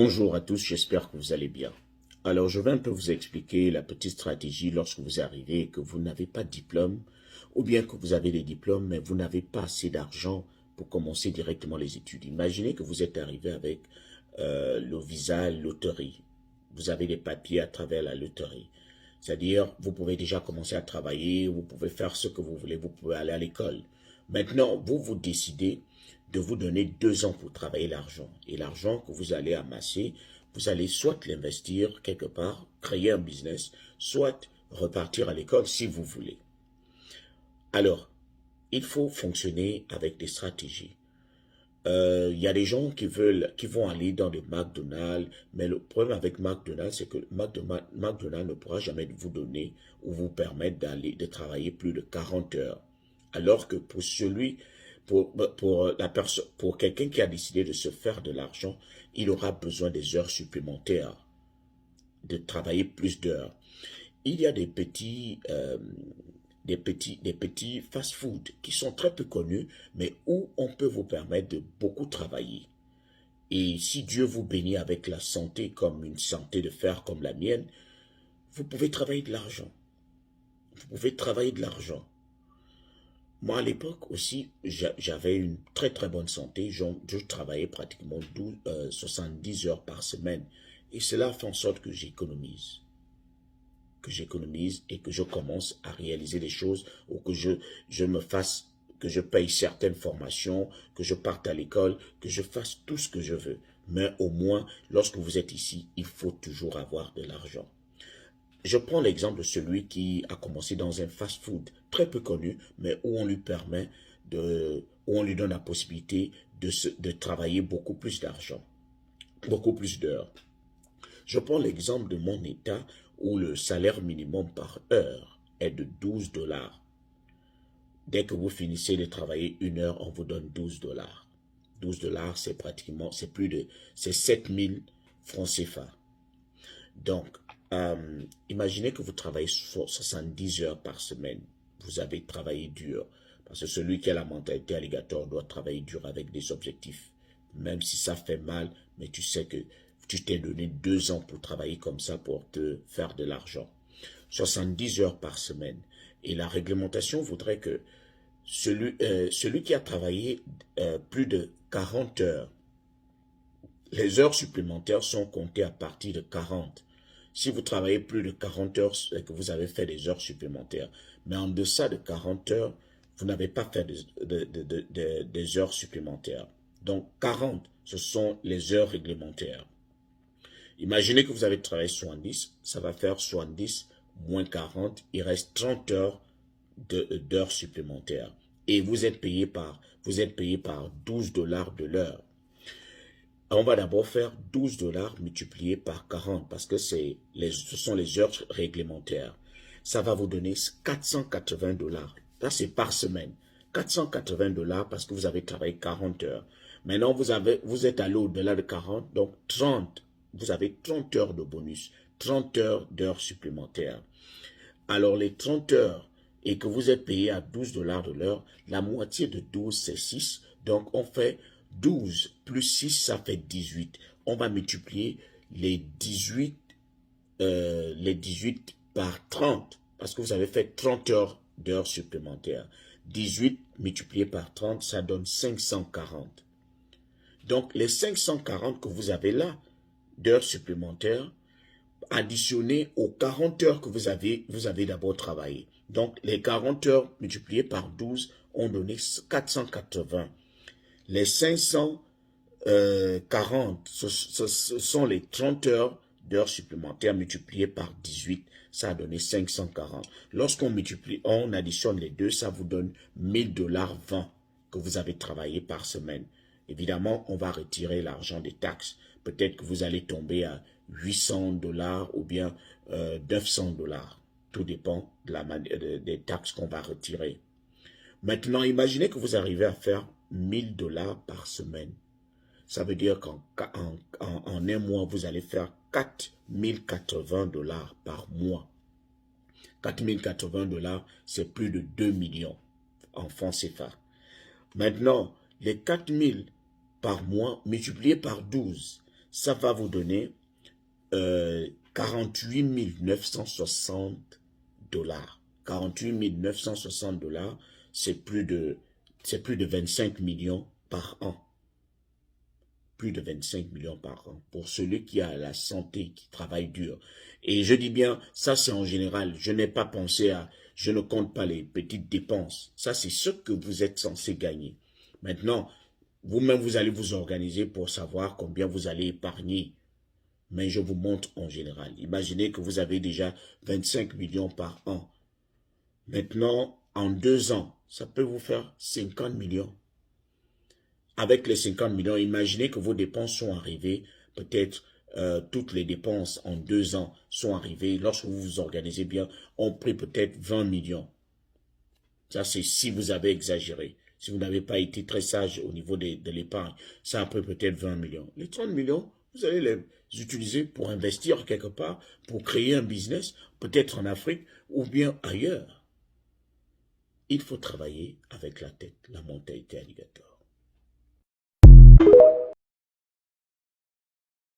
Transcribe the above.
Bonjour à tous, j'espère que vous allez bien. Alors, je vais un peu vous expliquer la petite stratégie lorsque vous arrivez et que vous n'avez pas de diplôme, ou bien que vous avez des diplômes, mais vous n'avez pas assez d'argent pour commencer directement les études. Imaginez que vous êtes arrivé avec le visa loterie. Vous avez des papiers à travers la loterie. C'est-à-dire, vous pouvez déjà commencer à travailler, vous pouvez faire ce que vous voulez, vous pouvez aller à l'école. Maintenant, vous décidez de vous donner 2 ans pour travailler l'argent. Et l'argent que vous allez amasser, vous allez soit l'investir quelque part, créer un business, soit repartir à l'école si vous voulez. Alors, il faut fonctionner avec des stratégies. Il y a des gens qui vont aller dans le McDonald's, mais le problème avec McDonald's, c'est que McDonald's ne pourra jamais vous donner ou vous permettre de travailler plus de 40 heures. Alors que pour quelqu'un qui a décidé de se faire de l'argent, il aura besoin des heures supplémentaires, de travailler plus d'heures. Il y a des petits fast-food qui sont très peu connus, mais où on peut vous permettre de beaucoup travailler. Et si Dieu vous bénit avec la santé comme une santé de fer comme la mienne, vous pouvez travailler de l'argent. Vous pouvez travailler de l'argent. Moi, à l'époque aussi, j'avais une très très bonne santé. Je travaillais pratiquement 70 heures par semaine. Et cela fait en sorte que j'économise. Et que je commence à réaliser des choses ou que que je paye certaines formations, que je parte à l'école, que je fasse tout ce que je veux. Mais au moins, lorsque vous êtes ici, il faut toujours avoir de l'argent. Je prends l'exemple de celui qui a commencé dans un fast-food très peu connu, mais où on lui où on lui donne la possibilité de travailler beaucoup plus d'argent, beaucoup plus d'heures. Je prends l'exemple de mon État où le salaire minimum par heure est de 12 dollars. Dès que vous finissez de travailler 1 heure, on vous donne 12 dollars. 12 dollars, c'est 7 000 francs CFA. Donc, imaginez que vous travaillez 70 heures par semaine. Vous avez travaillé dur. Parce que celui qui a la mentalité alligator doit travailler dur avec des objectifs. Même si ça fait mal, mais tu sais que tu t'es donné 2 ans pour travailler comme ça pour te faire de l'argent. 70 heures par semaine. Et la réglementation voudrait que celui qui a travaillé plus de 40 heures, les heures supplémentaires sont comptées à partir de 40. Si vous travaillez plus de 40 heures, c'est que vous avez fait des heures supplémentaires. Mais en deçà de 40 heures, vous n'avez pas fait des heures supplémentaires. Donc 40, ce sont les heures réglementaires. Imaginez que vous avez travaillé 70, ça va faire 70 moins 40, il reste 30 heures d'heures supplémentaires. Et vous êtes payé par 12 dollars de l'heure. On va d'abord faire 12 dollars multiplié par 40 parce que ce sont les heures réglementaires. Ça va vous donner 480 dollars. Ça, c'est par semaine. 480 dollars parce que vous avez travaillé 40 heures. Maintenant, vous êtes allé au-delà de 40, donc 30. Vous avez 30 heures de bonus, 30 heures d'heures supplémentaires. Alors, les 30 heures et que vous êtes payé à 12 dollars de l'heure, la moitié de 12, c'est 6. Donc, on fait 12 plus 6, ça fait 18. On va multiplier les 18 par 30, parce que vous avez fait 30 heures d'heures supplémentaires. 18 multiplié par 30, ça donne 540. Donc, les 540 que vous avez là, d'heures supplémentaires, additionnées aux 40 heures que vous avez d'abord travaillé. Donc, les 40 heures multipliées par 12 ont donné 480. Les 540, ce sont les 30 heures d'heures supplémentaires multipliées par 18. Ça a donné 540. Lorsqu'on on additionne les deux, ça vous donne 1000 dollars 20 que vous avez travaillé par semaine. Évidemment, on va retirer l'argent des taxes. Peut-être que vous allez tomber à 800 dollars ou bien 900 dollars. Tout dépend des taxes qu'on va retirer. Maintenant, imaginez que vous arrivez à faire 1000 dollars par semaine. Ça veut dire qu'en un mois, vous allez faire 4080 dollars par mois. 4080 dollars, c'est plus de 2 millions en francs CFA. Maintenant, les 4000 par mois multiplié par 12, ça va vous donner 48 960 dollars. 48 960 dollars, c'est plus de 25 millions par an. Plus de 25 millions par an pour celui qui a la santé, qui travaille dur. Et je dis bien, ça c'est en général, je n'ai pas pensé à, je ne compte pas les petites dépenses. Ça c'est ce que vous êtes censé gagner. Maintenant, vous-même vous allez vous organiser pour savoir combien vous allez épargner. Mais je vous montre en général. Imaginez que vous avez déjà 25 millions par an. Maintenant, en 2 ans, ça peut vous faire 50 millions. Avec les 50 millions, imaginez que vos dépenses sont arrivées, peut-être toutes les dépenses en 2 ans sont arrivées, lorsque vous vous organisez bien, ont pris peut-être 20 millions. Ça, c'est si vous avez exagéré. Si vous n'avez pas été très sage au niveau de l'épargne, ça a pris peut-être 20 millions. Les 30 millions, vous allez les utiliser pour investir quelque part, pour créer un business, peut-être en Afrique ou bien ailleurs. Il faut travailler avec la tête, la mentalité alligator.